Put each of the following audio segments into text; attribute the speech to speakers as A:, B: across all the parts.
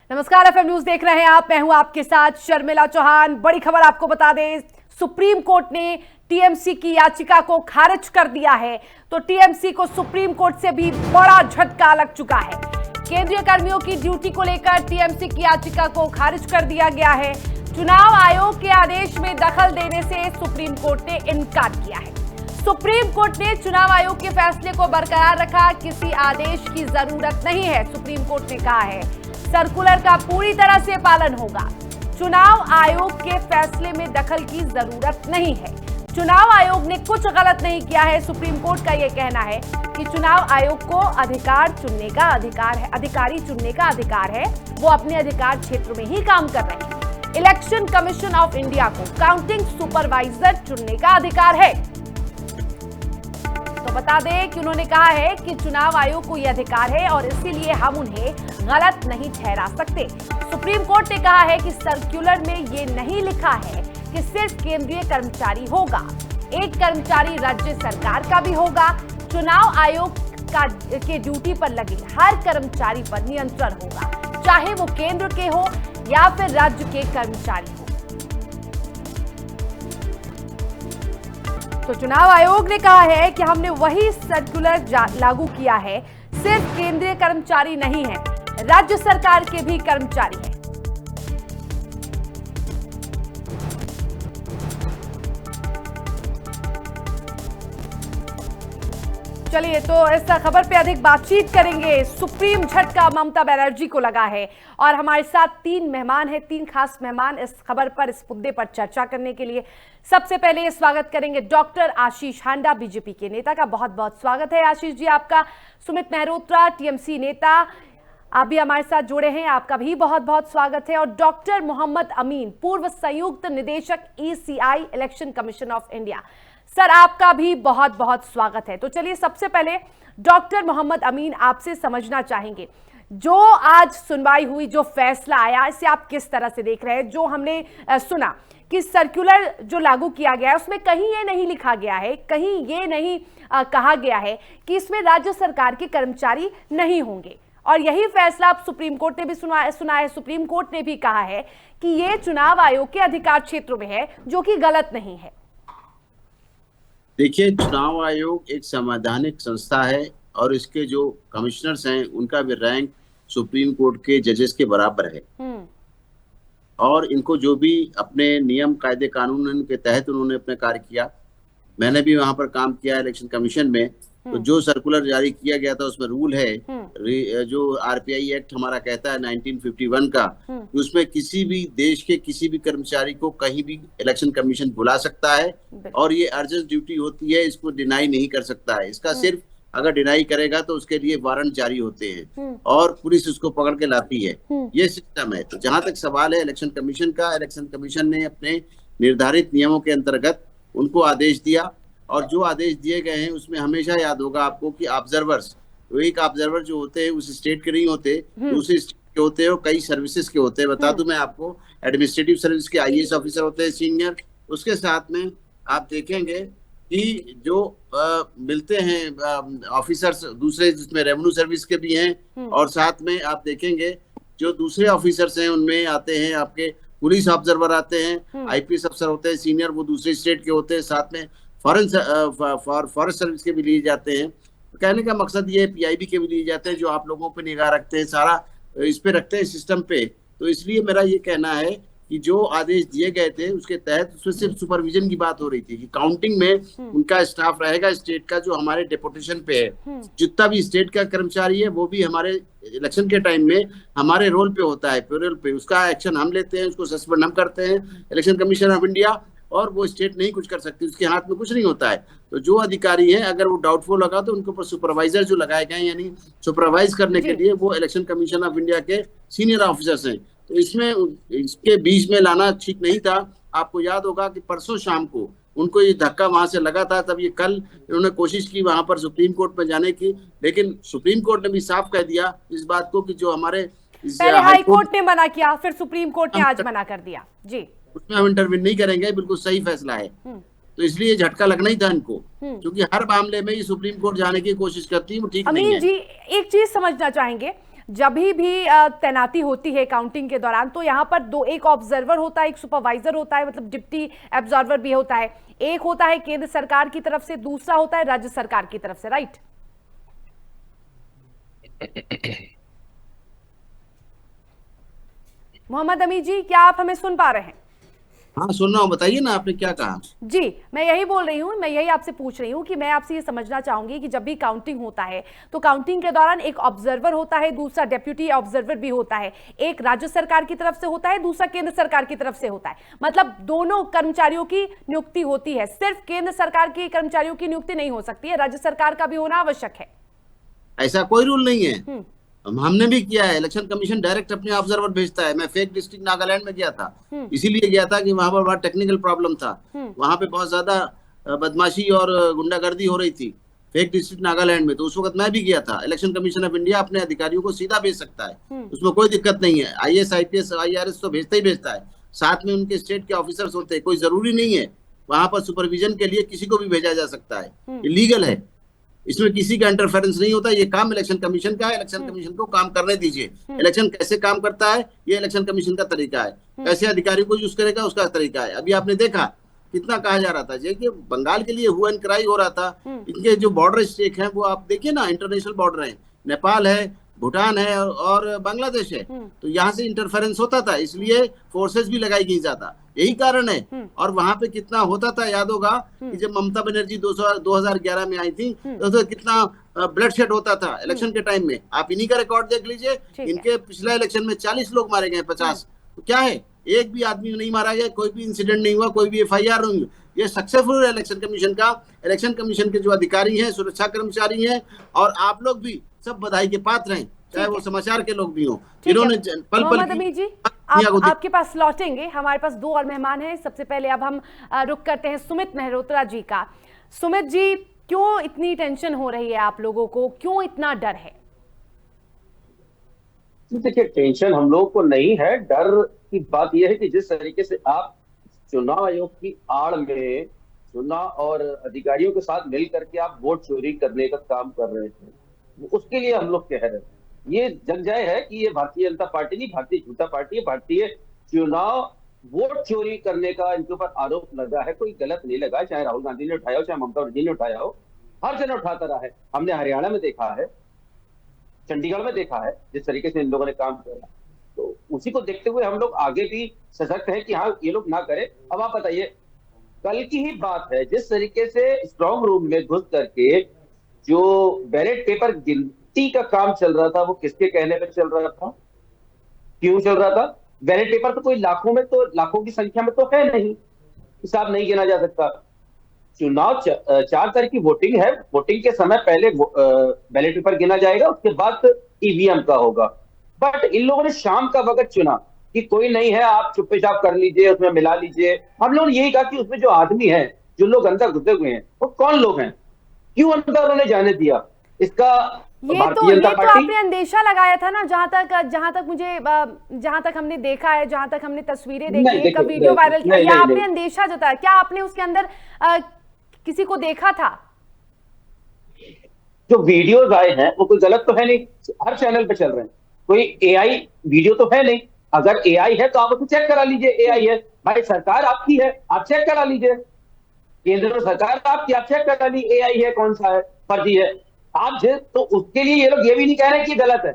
A: नमस्कार, FM news देख रहे हैं आप। मैं हूं आपके साथ शर्मिला चौहान। बड़ी खबर आपको बता दें, सुप्रीम कोर्ट ने टीएमसी की याचिका को खारिज कर दिया है। तो टीएमसी को सुप्रीम कोर्ट से भी बड़ा झटका लग चुका है। केंद्रीय कर्मियों की ड्यूटी को लेकर टीएमसी की याचिका को खारिज कर दिया गया है। चुनाव आयोग के आदेश में दखल देने से सुप्रीम कोर्ट ने इनकार किया है। सुप्रीम कोर्ट ने चुनाव आयोग के फैसले को बरकरार रखा। किसी आदेश की जरूरत नहीं है, सुप्रीम कोर्ट ने कहा है। सर्कुलर का पूरी तरह से पालन होगा। चुनाव आयोग के फैसले में दखल की जरूरत नहीं है। चुनाव आयोग ने कुछ गलत नहीं किया है। सुप्रीम कोर्ट का यह कहना है कि चुनाव आयोग को अधिकार चुनने का अधिकार है, अधिकारी चुनने का अधिकार है। वो अपने अधिकार क्षेत्र में ही काम कर रहे हैं। इलेक्शन कमीशन ऑफ इंडिया को काउंटिंग सुपरवाइजर चुनने का अधिकार है। तो बता दें कि उन्होंने कहा है कि चुनाव आयोग को यह अधिकार है और इसीलिए हम उन्हें गलत नहीं ठहरा सकते। सुप्रीम कोर्ट ने कहा है कि सर्कुलर में यह नहीं लिखा है कि सिर्फ केंद्रीय कर्मचारी होगा, एक कर्मचारी राज्य सरकार का भी होगा। चुनाव आयोग के ड्यूटी पर लगे हर कर्मचारी पर नियंत्रण होगा, चाहे वो केंद्र के हो या फिर राज्य के कर्मचारी हो। तो चुनाव आयोग ने कहा है कि हमने वही सर्कुलर लागू किया है, सिर्फ केंद्रीय कर्मचारी नहीं है, राज्य सरकार के भी कर्मचारी हैं। चलिए, तो इस खबर पे अधिक बातचीत करेंगे। सुप्रीम झटका ममता बनर्जी को लगा है और हमारे साथ तीन मेहमान हैं, तीन खास मेहमान इस खबर पर, इस मुद्दे पर चर्चा करने के लिए। सबसे पहले स्वागत करेंगे डॉक्टर आशीष हांडा, बीजेपी के नेता का। बहुत बहुत स्वागत है आशीष जी आपका। सुमित मेहरोत्रा, टीएमसी नेता, आप भी हमारे साथ जुड़े हैं, आपका भी बहुत बहुत स्वागत है। और डॉक्टर मोहम्मद अमीन, पूर्व संयुक्त निदेशक ECI, election commission of India, sir आपका भी बहुत बहुत स्वागत है। तो चलिए, सबसे पहले डॉक्टर मोहम्मद अमीन, आपसे समझना चाहेंगे, जो आज सुनवाई हुई, जो फैसला आया, इसे आप किस तरह से देख रहे हैं? जो हमने सुना कि सर्कुलर जो लागू किया गया है उसमें कहीं ये नहीं लिखा गया है, कहीं ये नहीं कहा गया है कि इसमें राज्य सरकार के कर्मचारी नहीं होंगे, और यही फैसला अब सुप्रीम कोर्ट ने भी सुना है। सुप्रीम कोर्ट ने भी कहा है कि ये चुनाव आयोग के अधिकार क्षेत्र में है, जो कि गलत नहीं है।
B: देखिए, चुनाव आयोग एक संवैधानिक संस्था है और इसके जो कमिश्नर्स हैं उनका भी रैंक सुप्रीम कोर्ट के जजेस के बराबर है। और इनको जो भी अपने नियम कायदे कानून के तहत उन्होंने अपने कार्य किया, मैंने भी वहां पर काम किया इलेक्शन कमीशन में, तो जो सर्कुलर जारी किया गया था उसमें रूल है, जो आरपीआई एक्ट हमारा कहता है 1951 का, उसमें किसी भी देश के किसी भी कर्मचारी को कहीं भी इलेक्शन कमीशन बुला सकता है और ये अर्जेंट ड्यूटी होती है, इसको डिनाई नहीं कर सकता है। इसका सिर्फ अगर डिनाई करेगा तो उसके लिए वारंट जारी होते हैं और पुलिस उसको पकड़ के लाती है। ये सिस्टम है। तो जहां तक सवाल है इलेक्शन कमीशन का, इलेक्शन कमीशन ने अपने निर्धारित नियमों के अंतर्गत उनको आदेश दिया, और जो आदेश दिए गए हैं उसमें हमेशा याद होगा आपको कि ऑब्जर्वर्स, एक ऑब्जर्वर जो होते हैं उस स्टेट के नहीं होते, दूसरे स्टेट के होते हैं और कई सर्विसेज के होते हैं। बता दूं मैं आपको, एडमिनिस्ट्रेटिव सर्विस के आईएएस ऑफिसर होते हैं सीनियर, उसके साथ में आप देखेंगे कि जो मिलते हैं ऑफिसर्स दूसरे, जिसमें रेवेन्यू सर्विस के भी हैं, और साथ में आप देखेंगे जो दूसरे ऑफिसर्स हैं उनमें आते हैं आपके पुलिस ऑब्जर्वर आते हैं, आईपीएस अफसर होते हैं सीनियर, वो दूसरे स्टेट के होते हैं, साथ में फॉरेस्ट सर्विस के भी लिए जाते हैं। तो कहने का मकसद ये है, पीआईबी के भी लिए जाते हैं, जो आप लोगों पे निगाह रखते हैं, सारा इस पे रखते हैं सिस्टम पे। तो इसलिए मेरा ये कहना है कि जो आदेश दिए गए थे उसके तहत उसमें सिर्फ सुपरविजन की बात हो रही थी कि काउंटिंग में उनका स्टाफ रहेगा स्टेट का, जो हमारे डेपुटेशन पे है। जितना भी स्टेट का कर्मचारी है वो भी हमारे इलेक्शन के टाइम में हमारे रोल पे होता है, पेरोल पे, उसका एक्शन हम लेते हैं, उसको सस्पेंड हम करते हैं, इलेक्शन कमीशन ऑफ इंडिया, और वो स्टेट नहीं कुछ कर सकती, उसके हाथ में कुछ नहीं होता है। तो जो अधिकारी हैं अगर वो डाउटफुल लगा तो उनके ऊपर सुपरवाइजर जो लगाए गए, यानी सुपरवाइज करने के लिए, वो इलेक्शन कमीशन ऑफ इंडिया के सीनियर ऑफिसर्स हैं। तो इसमें इसके बीच में लाना ठीक नहीं था। आपको याद होगा कि परसों शाम को उनको ये धक्का वहां से लगा था, तब ये कल इन्होंने कोशिश की वहां पर सुप्रीम कोर्ट में जाने की, लेकिन सुप्रीम कोर्ट ने भी साफ कह दिया इस बात को कि जो हमारे
A: पहले हाई कोर्ट ने मना किया, फिर सुप्रीम कोर्ट ने आज मना कर दिया जी,
B: उसमें हम इंटरवीन नहीं करेंगे, बिल्कुल सही फैसला है। तो इसलिए झटका लगना ही था इनको, क्योंकि हर मामले में ये सुप्रीम कोर्ट जाने की कोशिश करती है, वो ठीक नहीं है।
A: अमीन जी, एक चीज समझना चाहेंगे, जब भी तैनाती होती है काउंटिंग के दौरान, तो यहाँ पर दो, एक ऑब्जर्वर होता है, एक सुपरवाइजर होता है, मतलब डिप्टी ऑब्जर्वर भी होता है। एक होता है केंद्र सरकार की तरफ से, दूसरा होता है राज्य सरकार की तरफ से, राइट? मोहम्मद अमी जी, क्या आप हमें सुन पा रहे हैं?
B: हाँ सुन रहा हूँ, बताइए ना आपने क्या कहा।
A: जी, मैं यही बोल रही हूँ, मैं यही आपसे पूछ रही हूँ कि मैं आपसे ये समझना चाहूंगी कि जब भी काउंटिंग होता है तो काउंटिंग के दौरान एक ऑब्जर्वर होता है, दूसरा डेप्यूटी ऑब्जर्वर भी होता है। एक राज्य सरकार की तरफ से होता है, दूसरा केंद्र सरकार की तरफ से होता है। मतलब दोनों कर्मचारियों की नियुक्ति होती है, सिर्फ केंद्र सरकार के कर्मचारियों की नियुक्ति नहीं हो सकती है, राज्य सरकार का भी होना आवश्यक है।
B: ऐसा कोई रूल नहीं है। हमने भी किया है, इलेक्शन कमीशन डायरेक्ट अपने ऑब्जर्वर भेजता है। मैं फेक डिस्ट्रिक्ट नागालैंड में गया था, इसीलिए गया था कि वहां पर बड़ा टेक्निकल प्रॉब्लम था। वहां पे बहुत ज्यादा बदमाशी और गुंडागर्दी हो रही थी फेक डिस्ट्रिक्ट नागालैंड में। तो उस वक्त मैं भी गया था। इलेक्शन कमीशन ऑफ इंडिया अपने अधिकारियों को सीधा भेज सकता है, उसमें कोई दिक्कत नहीं है। IAS IPS IRS तो भेजता ही भेजता है, साथ में उनके स्टेट के ऑफिसर्स होते हैं। कोई जरूरी नहीं है, वहां पर सुपरविजन के लिए किसी को भी भेजा जा सकता है, ये लीगल है, इसमें किसी का इंटरफेरेंस नहीं होता। ये काम इलेक्शन कमीशन का है, इलेक्शन कमीशन को काम करने दीजिए। इलेक्शन कैसे काम करता है ये इलेक्शन कमीशन का तरीका है, कैसे अधिकारी को यूज करेगा उसका तरीका है। अभी आपने देखा कितना कहा जा रहा था कि बंगाल के लिए हुआ एंड क्राई हो रहा था। इनके जो बॉर्डर स्टेट हैं वो आप देखिए ना, इंटरनेशनल बॉर्डर है, नेपाल है, भूटान है और बांग्लादेश है। तो यहाँ से इंटरफेरेंस होता था, इसलिए फोर्सेस भी लगाई गई ज्यादा, यही कारण है। और वहां पे कितना होता था, याद होगा कि जब ममता बनर्जी 2011 में आई थी तो कितना ब्लड शेड होता था इलेक्शन के टाइम में। आप इन्हीं का रिकॉर्ड देख लीजिए, इनके पिछले इलेक्शन में 40 लोग मारे गए, 50। तो क्या है, एक भी आदमी नहीं मारा गया, कोई भी इंसिडेंट नहीं हुआ, कोई भी FIR नहीं हुई। ये सक्सेसफुल है इलेक्शन कमीशन का। इलेक्शन कमीशन के जो अधिकारी हैं, सुरक्षा कर्मचारी हैं, और आप लोग भी सब बधाई के पात्र हैं, चाहे वो समाचार के लोग भी हों, जिन्होंने पल पल
A: जी आपके पास लौटेंगे। हमारे पास दो और मेहमान हैं। सबसे पहले अब हम रुक करते हैं सुमित मेहरोत्रा जी का। सुमित जी, क्यों इतनी टेंशन हो रही है आप लोगों को, क्यों इतना डर है?
C: देखिए, टेंशन हम लोगों को नहीं है। डर की बात यह है कि जिस तरीके से आप चुनाव आयोग की आड़ में चुनाव और अधिकारियों के साथ मिल करके आप वोट चोरी करने का काम कर रहे थे, उसके लिए हम लोग कह रहे हैं। ये जग जाए है कि ये भारतीय जनता पार्टी नहीं, भारतीय जनता पार्टी है। भारतीय चुनाव वोट चोरी करने का इनके ऊपर आरोप लगा है, कोई गलत नहीं लगा, चाहे राहुल गांधी ने उठाया हो, चाहे ममता बनर्जी ने उठाया हो, हर जन उठाता रहा है। हमने हरियाणा में देखा है, चंडीगढ़ में देखा है, जिस तरीके से इन लोगों ने काम किया। तो उसी को देखते हुए हम लोग आगे भी सशक्त हैं कि हाँ ये लोग ना करें। अब आप बताइए, कल की ही बात है, जिस तरीके से स्ट्रांग रूम में घुस करके जो बैलेट पेपर गिनती का काम चल रहा था, वो किसके कहने पे चल रहा था, क्यों चल रहा था? बैलेट पेपर तो कोई लाखों में, तो लाखों की संख्या में तो है नहीं, हिसाब नहीं गिना जा सकता। चुनाव 4 तारीख की वोटिंग है, वोटिंग के समय पहले बैलेट पेपर गिना जाएगा, उसके बाद EVM का होगा। बट इन लोगों ने शाम का वक्त चुना कि कोई नहीं है, आप चुपचाप कर लीजिए, उसमें मिला लीजिए। हम लोगों ने यही कहा कि उसमें जो आदमी है, जो लोग अंदर घुसे हुए हैं, वो कौन लोग हैं, क्यों अंदर उन्होंने जाने दिया? इसका
A: ये तो आपने अंदेशा लगाया था ना, जहां तक हमने देखा है, जहां तक हमने तस्वीरें देखी है, का वीडियो वायरल किया, या आपने अंदेशा जताया? क्या आपने उसके अंदर किसी को देखा था?
C: जो वीडियोज आए हैं वो कोई गलत तो है नहीं, हर चैनल पे चल रहे हैं, कोई AI वीडियो तो है नहीं। अगर AI है तो आप उसे चेक करा लीजिए, AI है भाई, सरकार आपकी है, आप चेक करा लीजिए। केंद्र में सरकार आपकी, आप चेक करा लीजिए AI है कौन सा है, फर्जी है आप। तो उसके लिए ये लोग ये भी नहीं कह रहे कि गलत है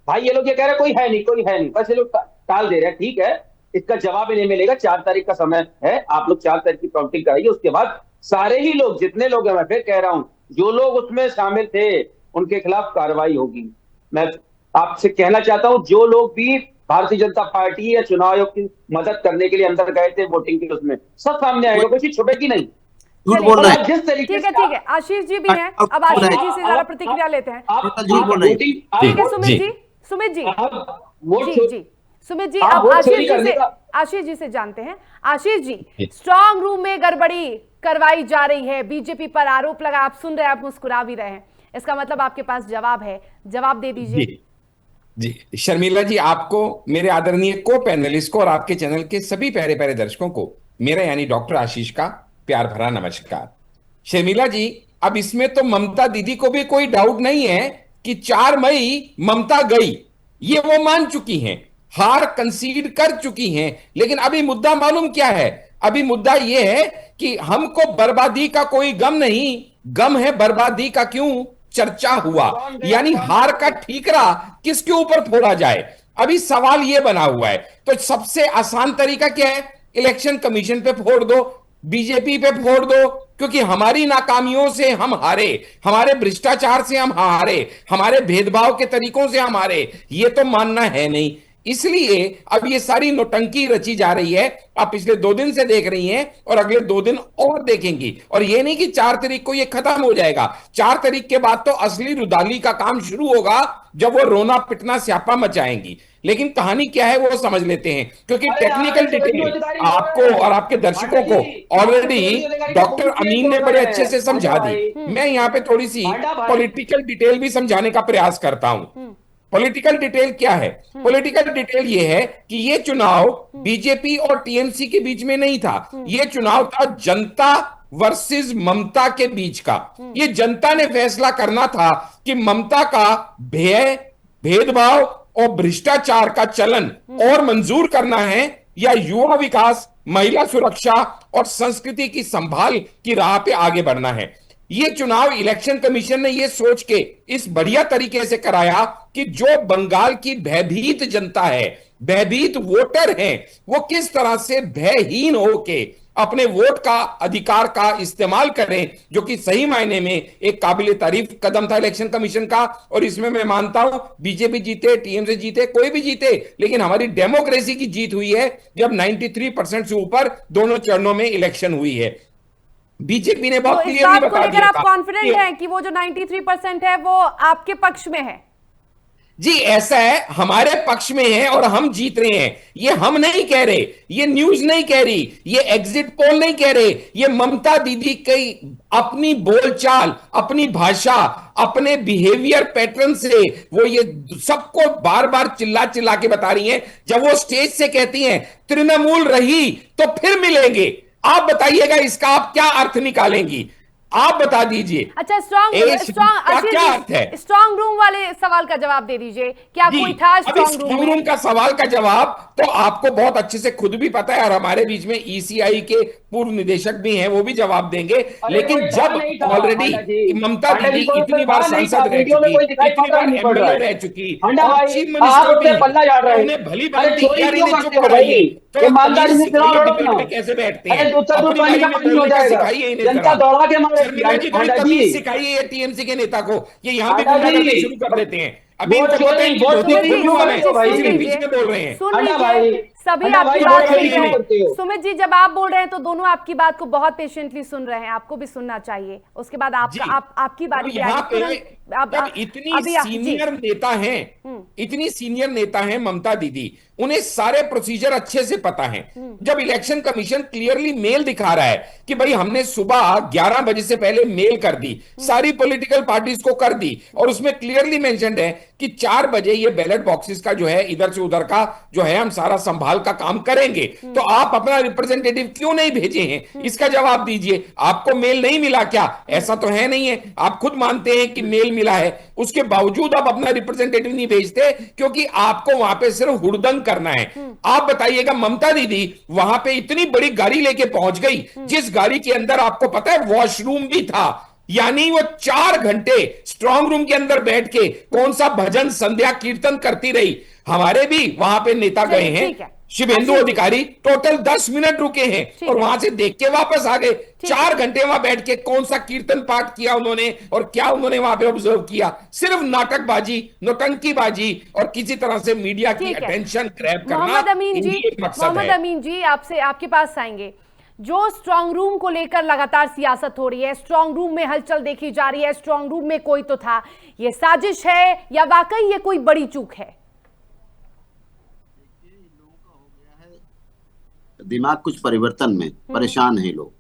C: भाई, ये लोग ये कह रहे कोई है नहीं, कोई है नहीं, बस ये लोग टाल दे रहे हैं। ठीक है, इसका जवाब इन्हें मिलेगा, 4 तारीख का समय है, आप लोग 4 तारीख की काउंटिंग कराइए। उसके बाद सारे ही लोग, जितने लोग हैं, मैं फिर कह रहा हूं, जो लोग उसमें शामिल थे उनके खिलाफ कार्रवाई होगी। मैं आपसे कहना चाहता हूं, जो लोग भी भारतीय जनता पार्टी या चुनाव आयोग की मदद करने के लिए अंदर गए थे वोटिंग के, उसमें सब सामने आएगा, कुछ छुपेगी नहीं।
B: झूठ बोल रहा है,
C: जिस तरीके से
A: ठीक है, आशीष जी भी हैं, अब आशीष जी से जरा प्रतिक्रिया लेते हैं।
B: झूठ बोल रहे हैं।
A: ठीक है सुमित जी, सुमित जी, अब आशीष जी से जानते हैं। आशीष जी, स्ट्रांग रूम में गड़बड़ी करवाई जा रही है, बीजेपी पर आरोप लगा, आप सुन रहे हैं, आप मुस्कुरा भी रहे हैं, इसका मतलब आपके पास जवाब है, जवाब दे दीजिए।
D: जी शर्मिला जी, आपको, मेरे आदरणीय को पैनलिस्ट को और आपके चैनल के सभी प्यारे प्यारे दर्शकों को मेरा यानी डॉक्टर आशीष का प्यार भरा नमस्कार। शर्मिला जी, अब इसमें तो ममता दीदी को भी कोई डाउट नहीं है कि 4 मई ममता गई, ये वो मान चुकी हैं, हार कंसीड कर चुकी हैं। लेकिन अभी मुद्दा मालूम क्या है? अभी मुद्दा ये है कि हमको बर्बादी का कोई गम नहीं, गम है बर्बादी का क्यों चर्चा हुआ, यानी हार का ठीकरा किसके ऊपर फोड़ा जाए, अभी सवाल ये बना हुआ है। तो सबसे आसान तरीका क्या है? इलेक्शन कमीशन पे फोड़ दो, बीजेपी पे फोड़ दो, क्योंकि हमारी नाकामियों से हम हारे, हमारे भ्रष्टाचार से हम हारे, हमारे भेदभाव के तरीकों से हम हारे, ये तो मानना है नहीं। इसलिए अब ये सारी नौटंकी रची जा रही है। आप पिछले 2 दिन से देख रही हैं और अगले 2 दिन और देखेंगी। और ये नहीं कि 4 तारीख को ये खत्म हो जाएगा, 4 तारीख के बाद तो असली रुदाली का काम शुरू होगा, जब वो रोना पिटना स्यापा मचाएंगी। लेकिन कहानी क्या है वो समझ लेते हैं, क्योंकि टेक्निकल डिटेल आपको और आपके दर्शकों को ऑलरेडी डॉक्टर अमीन ने बड़े अच्छे से समझा दी। मैं यहाँ पे थोड़ी सी पॉलिटिकल डिटेल भी समझाने का प्रयास करता हूं। पॉलिटिकल डिटेल क्या है? पॉलिटिकल डिटेल ये है कि ये चुनाव बीजेपी और टीएमसी के बीच में नहीं था, ये चुनाव था जनता वर्सेस ममता के बीच का। ये जनता ने फैसला करना था कि ममता का भय, भेदभाव और भ्रष्टाचार का चलन और मंजूर करना है, या युवा विकास, महिला सुरक्षा और संस्कृति की संभाल की राह पे आगे बढ़ना है। ये चुनाव इलेक्शन कमीशन ने ये सोच के इस बढ़िया तरीके से कराया कि जो बंगाल की भयभीत जनता है, भयभीत वोटर हैं, वो किस तरह से भयहीन होके अपने वोट का अधिकार का इस्तेमाल करें, जो कि सही मायने में एक काबिल तारीफ कदम था इलेक्शन कमीशन का। और इसमें मैं मानता हूं बीजेपी जीते, टीएमसी जीते, कोई भी जीते, लेकिन हमारी डेमोक्रेसी की जीत हुई है जब 93% से ऊपर दोनों चरणों में इलेक्शन हुई है। बीजेपी ने बहुत क्लियरली बता दिया
A: आप कॉन्फिडेंट हैं कि वो जो 93% है वो आपके पक्ष में है?
D: जी ऐसा है, हमारे पक्ष में है और हम जीत रहे हैं। ये हम नहीं कह रहे, ये न्यूज नहीं कह रही, ये एग्जिट पोल नहीं कह रहे, ये ममता दीदी की अपनी बोलचाल, अपनी भाषा, अपने बिहेवियर पैटर्न से वो ये सबको बार बार चिल्ला चिल्ला के बता रही हैं। जब वो स्टेज से कहती हैं तृणमूल रही तो फिर मिलेंगे, आप बताइएगा इसका आप क्या अर्थ निकालेंगी? आप बता दीजिए।
A: अच्छा, स्ट्रॉन्ग रूम वाले सवाल का जवाब दे दीजिए, क्या कोई था स्ट्रॉन्ग रूम
D: का सवाल का जवाब तो आपको बहुत अच्छे से खुद भी पता है, और हमारे बीच में ईसीआई के पूर्व निदेशक भी हैं, वो भी जवाब देंगे। लेकिन जब ऑलरेडी ममता दीदी इतनी बार सांसद रह चुकी, इतनी बार एमएलए रह चुकी, चीफ मिनिस्टर भली भांति चुप कराइए, तो कैसे बैठते हैं? सिखाइए टीएमसी के नेता को, ये यहाँ भी गुंडागर्दी शुरू कर देते हैं। अभी इनको पता है बीच में बोल रहे हैं।
A: सभी आपकी बात सुन रहे हैं। सुमित जी, जब आप बोल रहे हैं तो दोनों आपकी बात को बहुत पेशेंटली सुन रहे हैं, आपको भी सुनना चाहिए। उसके बाद आपकी बारी।
D: इतनी सीनियर नेता हैं, इतनी सीनियर नेता हैं ममता दीदी, उन्हें सारे प्रोसीजर अच्छे से पता है। जब इलेक्शन कमीशन क्लियरली मेल दिखा रहा है कि भाई हमने सुबह 11 बजे से पहले मेल कर दी, सारी पॉलिटिकल पार्टीज को कर दी, और उसमें क्लियरली मेंशन्ड है कि 4 बजे ये बैलेट बॉक्सेस का जो है इधर से उधर का जो है हम सारा संभाल का काम करेंगे, तो आप अपना रिप्रेजेंटेटिव क्यों नहीं भेजे हैं? इसका जवाब दीजिए। आपको मेल नहीं मिला क्या? ऐसा तो है नहीं है, आप खुद मानते हैं कि मेल मिला है, उसके बावजूद आप अपना रिप्रेजेंटेटिव नहीं भेजते, क्योंकि आपको वहां पे सिर्फ हुड़दंग करना है। आप बताइएगा, ममता दीदी वहां पे इतनी बड़ी गाड़ी लेके पहुंच गई, जिस गाड़ी के अंदर आपको पता है वॉशरूम भी था, यानी वो 4 घंटे स्ट्रांग रूम के अंदर बैठ के कौन सा भजन संध्या कीर्तन करती रही। हमारे भी वहां पे नेता गए हैं, शुभेंदु अधिकारी टोटल 10 मिनट रुके हैं और वहां से देख के वापस आ गए। 4 घंटे वहां बैठ के कौन सा कीर्तन पाठ किया उन्होंने, और क्या उन्होंने वहां पे ऑब्जर्व किया? सिर्फ नाटकबाजी, नौटंकीबाजी और किसी तरह से मीडिया की अटेंशन ग्रैब करना।
A: मोहम्मद अमीन जी, आपसे आपके पास आएंगे। जो स्ट्रांग रूम को लेकर लगातार सियासत हो रही है, स्ट्रांग रूम में हलचल देखी जा रही है, स्ट्रांग रूम में कोई तो था, ये साजिश है या वाकई ये कोई बड़ी चूक है?
B: दिमाग कुछ परिवर्तन में परेशान है लोग।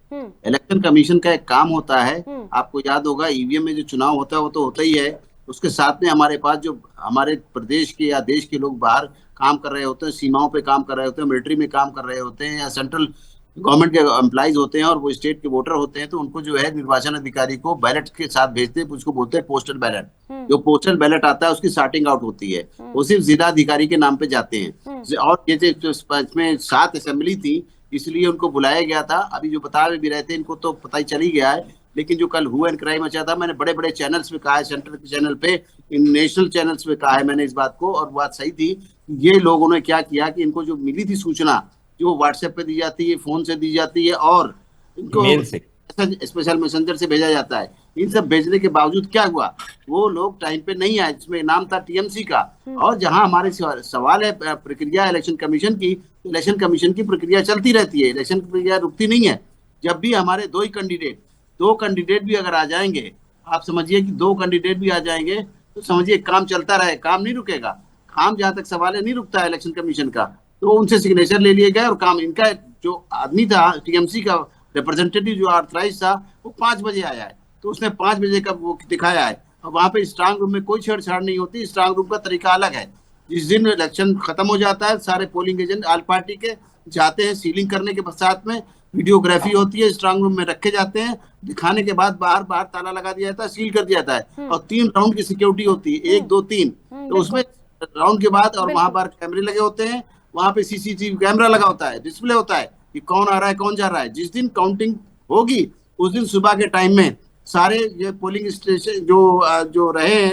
B: इलेक्शन कमीशन का एक काम होता है, आपको याद होगा ईवीएम में जो चुनाव होता है वो तो होता ही है, उसके साथ में हमारे पास जो हमारे प्रदेश के या देश के लोग बाहर काम कर रहे होते हैं, सीमाओं पे काम कर रहे होते हैं, मिलिट्री में काम कर रहे होते हैं, या सेंट्रल गवर्नमेंट के एम्प्लॉइज होते हैं और वो स्टेट के वोटर होते हैं, तो उनको जो है निर्वाचन अधिकारी को बैलेट के साथ भेजते हैं, उसको बोलते हैं पोस्टल बैलेट। जो पोस्टल बैलेट आता है उसकी सॉर्टिंग आउट होती है, वो सिर्फ जिला अधिकारी के नाम पे जाते हैं। और ये जो इसमें 7 असेंबली थी, इसलिए उनको बुलाया गया था। अभी जो बता भी रहे थे, इनको तो पता ही चल ही गया है, लेकिन जो कल हुआ एंड क्राइम मचा था, मैंने बड़े बड़े चैनल्स पे कहा है, सेंट्रल के चैनल पे, नेशनल चैनल्स पे कहा है मैंने इस बात को, और बात सही थी। ये लोगों ने क्या किया कि इनको जो मिली थी सूचना, जो व्हाट्सएप पे दी जाती है, फोन से दी जाती है, और इनको
D: मेल से,
B: स्पेशल मैसेंजर से भेजा जाता है। इन सब भेजने के बावजूद क्या हुआ, वो लोग टाइम पे नहीं आए। इसमें नाम था टीएमसी का। और जहां हमारे सवाल है प्रक्रिया इलेक्शन कमीशन की, इलेक्शन कमीशन की प्रक्रिया चलती रहती है, इलेक्शन प्रक्रिया रुकती नहीं है। जब भी हमारे दो कैंडिडेट भी अगर आ जाएंगे, आप समझिए कि 2 कैंडिडेट भी आ जाएंगे, तो समझिए काम चलता रहे, काम नहीं रुकेगा। काम जहां तक सवाल है नहीं रुकता है इलेक्शन कमीशन का। तो उनसे सिग्नेचर ले लिए गए और काम, इनका जो आदमी था टीएमसी का रिप्रेजेंटेटिव जो ऑथराइज था, वो 5 बजे आया है, तो उसने 5 बजे का वो दिखाया है। और वहां पे स्ट्रांग रूम में कोई छेड़छाड़ नहीं होती। स्ट्रांग रूम का तरीका अलग है। जिस दिन इलेक्शन खत्म हो जाता है, सारे पोलिंग एजेंट ऑल पार्टी के जाते हैं, सीलिंग करने के साथ में वीडियोग्राफी होती है, स्ट्रांग रूम में रखे जाते हैं। दिखाने के बाद बाहर ताला लगा दिया जाता है, सील कर दिया जाता है, और 3 राउंड की सिक्योरिटी होती है, 1 2 3। तो उसमें राउंड के बाद, और वहां पर कैमरे लगे होते हैं, वहां पे सीसीटीवी कैमरा लगा होता है, डिस्प्ले होता है कि कौन आ रहा है कौन जा रहा है। जिस दिन काउंटिंग होगी, उस दिन सुबह के टाइम में सारे ये पोलिंग स्टेशन जो रहे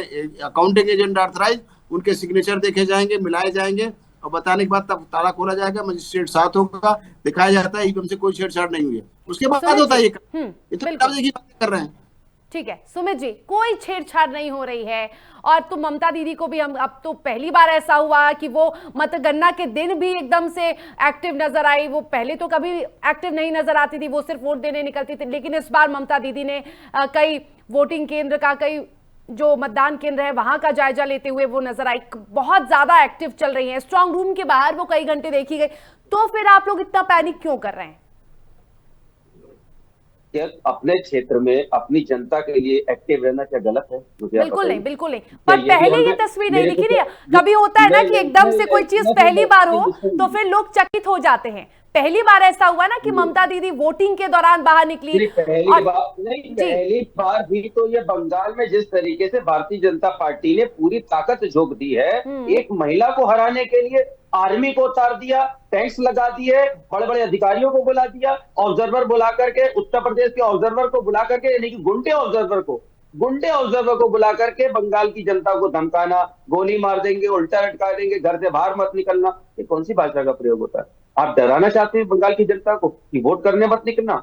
B: अकाउंटिंग एजेंट ऑथराइज, उनके सिग्नेचर देखे जाएंगे, मिलाए जाएंगे, और बताने के बाद तब ताला खोला जाएगा, मजिस्ट्रेट साथ होगा, दिखाया जाता है ईवीएम से कोई छेड़छाड़ नहीं हुई है। उसके बाद होता है ये इतना की बात कर रहे हैं।
A: ठीक है सुमित जी, कोई छेड़छाड़ नहीं हो रही है। और तो ममता दीदी को भी हम, अब तो पहली बार ऐसा हुआ कि वो मतगणना के दिन भी एकदम से एक्टिव नजर आई। वो पहले तो कभी एक्टिव नहीं नजर आती थी, वो सिर्फ वोट देने निकलती थी। लेकिन इस बार ममता दीदी ने कई वोटिंग केंद्र का, कई जो मतदान केंद्र है वहां का जायजा लेते हुए वो नजर आई। बहुत ज्यादा एक्टिव चल रही है। स्ट्रांग रूम के बाहर वो कई घंटे देखी गई। तो फिर आप लोग इतना पैनिक क्यों कर रहे हैं?
C: अपने क्षेत्र में अपनी जनता के लिए एक्टिव रहना क्या गलत है?
A: बिल्कुल नहीं, बिल्कुल नहीं। पर पहले ये तस्वीर नहीं दिखी रही। कभी होता है ना कि एकदम से कोई चीज पहली बार हो तो फिर लोग चकित हो जाते हैं। पहली बार ऐसा हुआ ना कि ममता दीदी वोटिंग के दौरान बाहर निकली।
C: पहली बार भी तो ये बंगाल में जिस तरीके से भारतीय जनता पार्टी ने पूरी ताकत झोंक दी है, एक महिला को हराने के लिए आर्मी को उतार दिया, टैंक्स लगा दिए, बड़े बड़े अधिकारियों को बुला दिया, ऑब्जर्वर बुला करके, उत्तर प्रदेश के ऑब्जर्वर को बुला करके, यानी कि गुंडे ऑब्जर्वर को बुला करके बंगाल की जनता को धमकाना, गोली मार देंगे, उल्टा लटका देंगे, घर से बाहर मत निकलना। ये कौन सी भाषा का प्रयोग होता है? आप डराना चाहते हैं बंगाल की जनता को कि वोट करने मत निकलना?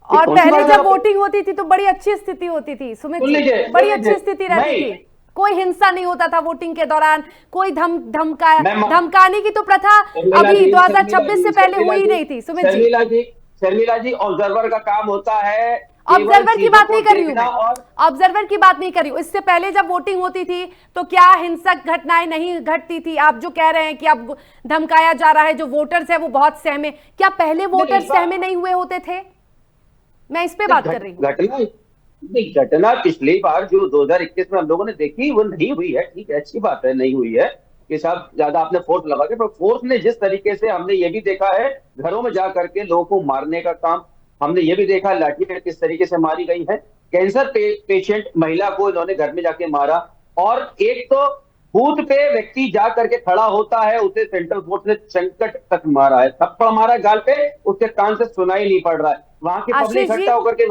A: और पहले जब वोटिंग होती थी तो बड़ी अच्छी स्थिति होती थी सुमित जी, बड़ी अच्छी स्थिति रहती थी। कोई हिंसा नहीं होता था वोटिंग के दौरान। कोई धमकाने की तो प्रथा अभी 2026 से पहले हुई नहीं थी सुमित जी।
C: शर्मिला जी, ऑब्जर्वर का काम होता है।
A: ऑब्जर्वर की बात नहीं कर रही हूँ मैं, ऑब्जर्वर की बात नहीं कर रही हूँ। इससे पहले जब वोटिंग होती थी तो क्या हिंसक घटनाएं नहीं घटती थी? आप जो कह रहे हैं कि अब धमकाया जा रहा है, जो वोटर्स है वो बहुत सहमे, क्या पहले वोटर सहमे नहीं हुए होते थे? मैं इस पे बात कर रही हूँ।
C: घटना पिछली बार जो 2021 में हम लोगों ने देखी वो नहीं हुई है, ठीक है, अच्छी बात है, नहीं हुई है कि साहब ज्यादा आपने फोर्स लगा के, पर फोर्स ने जिस तरीके से, हमने ये भी देखा है घरों में जा करके लोगों को मारने का काम, हमने ये भी देखा लाठियां किस तरीके से मारी गई है। कैंसर पेशेंट महिला को इन्होंने घर में जाके मारा, और एक तो बूथ पे व्यक्ति जा करके खड़ा होता है, उसे सेंट्रल फोर्स ने संकट तक मारा है, थप्पड़ मारा गाल पे, उसके कान से सुनाई नहीं पड़ रहा है। वहां की पब्लिक इकट्ठा होकर के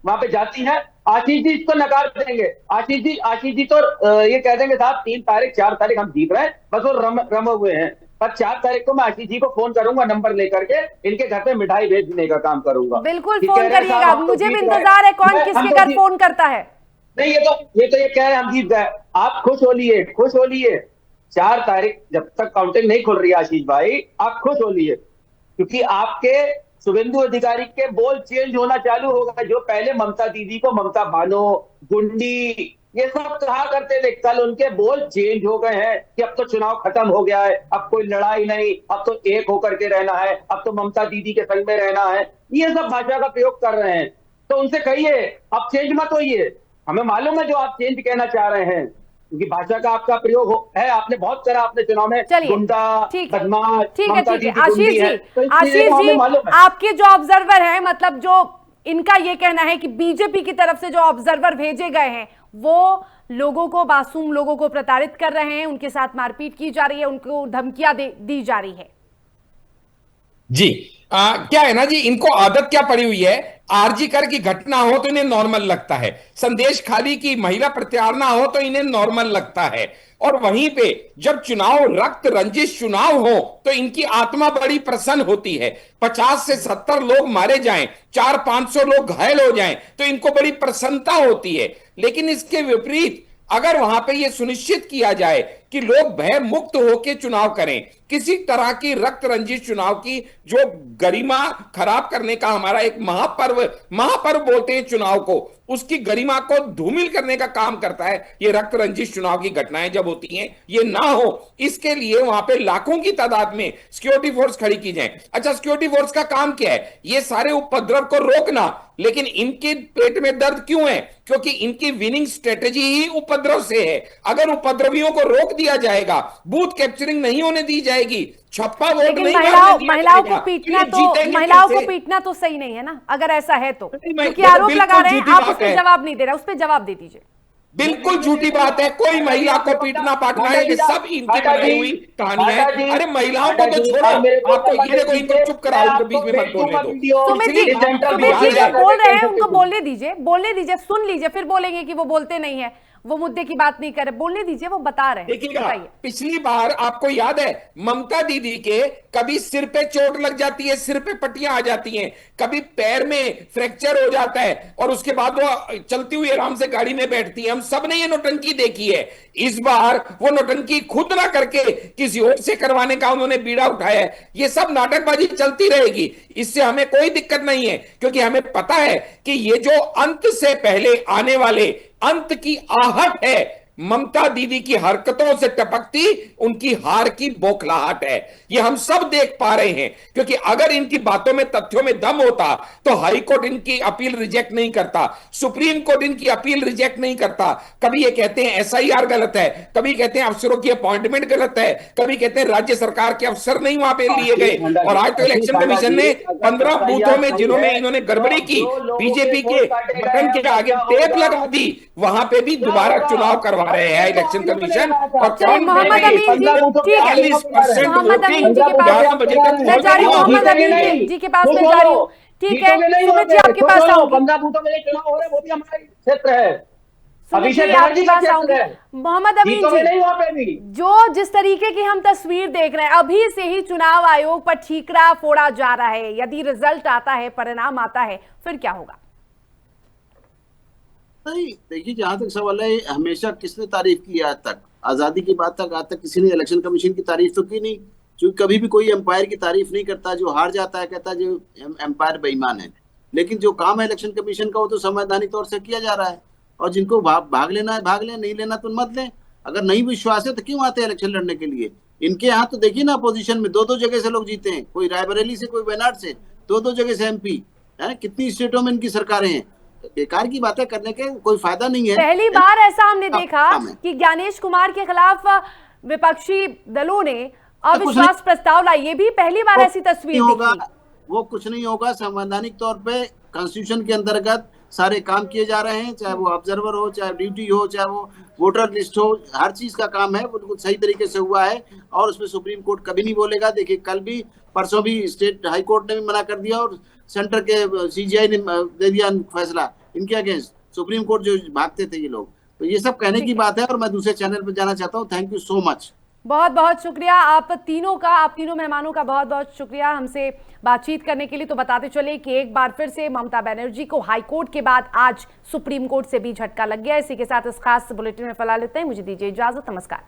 C: वहां पे जाती है। आशीष जी इसको नकार देंगे। आशीष जी तो ये कह देंगे साहब 3 तारीख 4 तारीख हम जीत रहे हैं, बस वो रम हुए हैं। पर 4 तारीख को मैं आशीष जी को फोन करूंगा, नंबर लेकर के इनके घर पे मिठाई भेजने का काम करूंगा।
A: बिल्कुल फोन करिएगा, मुझे भी इंतजार है कौन किसके घर फोन करता है।
C: नहीं, ये कह रहे हैं हम जीत गए। आप खुश हो लिए। 4 तारीख जब तक काउंटिंग नहीं खुल रही आशीष भाई, आप खुश हो लिए, क्योंकि आपके शुभेंदु अधिकारी के बोल चेंज होना चालू होगा। जो पहले ममता दीदी को ममता बानो, गुंडी, ये सब कहा करते थे, कल उनके बोल चेंज हो गए हैं कि अब तो चुनाव खत्म हो गया है, अब कोई लड़ाई नहीं, अब तो एक होकर के रहना है, अब तो ममता दीदी के संग में रहना है। ये सब भाषा का प्रयोग कर रहे हैं। तो उनसे कहिए अब चेंज मत होइए। हमें मालूम है जो आप चेंज कहना चाह रहे हैं, क्योंकि भाषा का आपका प्रयोग है, आपने बहुत करा अपने चुनाव में,
A: चलिए,
C: गुंडा,
A: ठीक है,
C: बदमाश,
A: ठीक है,
C: ममता
A: ठीक है।
C: दीदी
A: आशीष
C: गुंडी है,
A: जी,
C: तो इस चीज़
A: आशीष
C: को हमें
A: जी,
C: मालूम है।
A: आपके जो ऑब्जर्वर हैं, मतलब जो इनका ये कहना है कि बीजेपी की तरफ से जो ऑब्जर्वर भेजे गए हैं वो लोगों को, मासूम लोगों को प्रताड़ित कर रहे हैं, उनके साथ मारपीट की जा रही है, उनको धमकियां दी जा रही है।
D: जी, क्या है ना जी, इनको आदत क्या पड़ी हुई है, आरजी कर की घटना हो तो इन्हें नॉर्मल लगता है, संदेश खाली की महिला प्रत्यार्पण हो तो इन्हें नॉर्मल लगता है, और वहीं पे जब चुनाव, रक्त रंजिश चुनाव हो तो इनकी आत्मा बड़ी प्रसन्न होती है। 50 से 70 लोग मारे जाएं, 400-500 लोग घायल हो जाएं तो इनको बड़ी प्रसन्नता होती है। लेकिन इसके विपरीत अगर वहां पे यह सुनिश्चित किया जाए कि लोग भय मुक्त होकर चुनाव करें, किसी तरह की रक्त रंजित चुनाव की जो गरिमा खराब करने का हमारा एक महापर्व बोलते हैं चुनाव को, उसकी गरिमा को धूमिल करने का काम करता है ये रक्त रंजित चुनाव की घटनाएं जब होती हैं, ये ना हो इसके लिए वहां पे लाखों की तादाद में सिक्योरिटी फोर्स खड़ी की जाए। अच्छा, सिक्योरिटी फोर्स का काम क्या है? ये सारे उपद्रव को रोकना। लेकिन इनके पेट में दर्द क्यों है? क्योंकि इनकी विनिंग स्ट्रेटेजी ही उपद्रव से है। अगर उपद्रवियों को रोक दिया जाएगा, बूथ कैप्चरिंग नहीं होने दी जाएगी, छप्पा वोट
A: लेकिन
D: नहीं
A: महिलाओं को पीटना तो सही नहीं है ना, अगर ऐसा है तो, क्योंकि आरोप लगा रहे हैं, आप उस पर जवाब नहीं दे रहे, उस पर जवाब दे दीजिए।
D: बिल्कुल झूठी बात है, कोई महिला को पीटना पाटना है, ये सब इनकी बनाई हुई कहानियां है। अरे महिलाओं को तो छोड़ो, आपको ये देखो, इनको चुप कराओ, उनको बीच में मत बोलने दो।
A: सुमित जी जो बोल रहे हैं उनको बोलने दीजिए, सुन लीजिए, फिर बोलेंगे कि वो बोलते नहीं है, वो मुद्दे की बात नहीं कर रहे, बोलने दीजिए, वो बता रहे हैं।
D: देखिएगा, पिछली बार आपको याद है ममता दीदी के कभी सिर पे चोट लग जाती है, सिर पे पट्टियां आ जाती हैं, कभी पैर में फ्रैक्चर हो जाता है और उसके बाद वो चलती हुई आराम से गाड़ी में बैठती है। हम सब ने ये नौटंकी देखी है। इस बार वो नौटंकी खुद ना करके किसी और से करवाने का उन्होंने बीड़ा उठाया है। ये सब नाटकबाजी चलती रहेगी, इससे हमें कोई दिक्कत नहीं है, क्योंकि हमें पता है कि ये जो अंत से पहले आने वाले अंत की आहट है, ममता दीदी की हरकतों से टपकती उनकी हार की बौखलाहट है। ये हम सब देख पा रहे हैं, क्योंकि अगर इनकी बातों में, तथ्यों में दम होता तो हाई कोर्ट इनकी अपील रिजेक्ट नहीं करता, सुप्रीम कोर्ट इनकी अपील रिजेक्ट नहीं करता। कभी ये कहते हैं एसआईआर गलत है, कभी कहते हैं अफसरों की अपॉइंटमेंट गलत है, कभी कहते हैं राज्य सरकार के अफसर नहीं वहां पे लिए गए। और आज तो इलेक्शन कमीशन ने 15 बूथों में जिन्होंने इन्होंने गड़बड़ी की, बीजेपी के बटन के आगे टेप लगा दी, वहां पे भी दोबारा चुनाव करवा रहे हैं इलेक्शन कमीशन। और
A: मोहम्मद अमीन जी, ठीक है, मोहम्मद अमीन जी के पास मैं जा रही हूँ, मोहम्मद अमीन जी के पास मैं जा रही हूँ, ठीक है, सुमित जी आपके पास आऊंगी।
C: 15 बूथों में चुनाव हो रहे, वो भी हमारे क्षेत्र है,
A: अभिषेक आपके पास आऊंगी। मोहम्मद अमीन जी, जो जिस तरीके की हम तस्वीर देख रहे हैं, अभी से ही चुनाव आयोग पर ठीकरा फोड़ा जा रहा है, यदि रिजल्ट आता है, परिणाम आता है, फिर क्या होगा?
B: नहीं, देखिए, जहां तक सवाल है, हमेशा किसने तारीफ की आज तक? आजादी की बात तक आज तक किसी ने इलेक्शन कमीशन की तारीफ तो की नहीं, क्योंकि कभी भी कोई एम्पायर की तारीफ नहीं करता। जो हार जाता है कहता है जो एम्पायर बेईमान है। लेकिन जो काम है इलेक्शन कमीशन का वो तो संवैधानिक तौर से किया जा रहा है, और जिनको भाग लेना है भाग लें, नहीं लेना तो मत लें। अगर नहीं विश्वास है तो क्यों आते हैं इलेक्शन लड़ने के लिए? इनके यहाँ तो देखिए ना, अपोजिशन में 2-2 जगह से लोग जीते हैं, कोई रायबरेली से, कोई वायनाड से, 2-2 जगह से एमपी है। कितनी स्टेटों में इनकी सरकारें हैं। बेकार की बातें करने के कोई फायदा नहीं है।
A: पहली बार ऐसा हमने देखा कि ज्ञानेश कुमार के खिलाफ विपक्षी दलों ने अविश्वास प्रस्ताव लाई, ये भी पहली बार ऐसी तस्वीर
B: होगा। वो कुछ नहीं होगा। संवैधानिक तौर पे कॉन्स्टिट्यूशन के अंतर्गत सारे काम किए जा रहे हैं, चाहे वो ऑब्जर्वर हो, चाहे ड्यूटी हो, चाहे वो वोटर लिस्ट हो, हर चीज का काम है, बिल्कुल सही तरीके से हुआ है, और उसमें सुप्रीम कोर्ट कभी नहीं बोलेगा। देखिए, कल भी, परसों भी स्टेट हाई कोर्ट ने भी मना कर दिया, और सेंटर के सीजीआई ने दे दिया फैसला इनके अगेंस्ट। सुप्रीम कोर्ट जो भागते थे ये लोग, तो ये सब कहने की बात है। और मैं दूसरे चैनल पर जाना चाहता हूँ। Thank you so much.
A: बहुत बहुत शुक्रिया आप तीनों मेहमानों का बहुत बहुत शुक्रिया हमसे बातचीत करने के लिए। तो बताते चले कि एक बार फिर से ममता बनर्जी को हाई कोर्ट के बाद आज सुप्रीम कोर्ट से भी झटका लग गया। इसी के साथ इस खास बुलेटिन में फैला लेते हैं। मुझे दीजिए इजाजत, नमस्कार।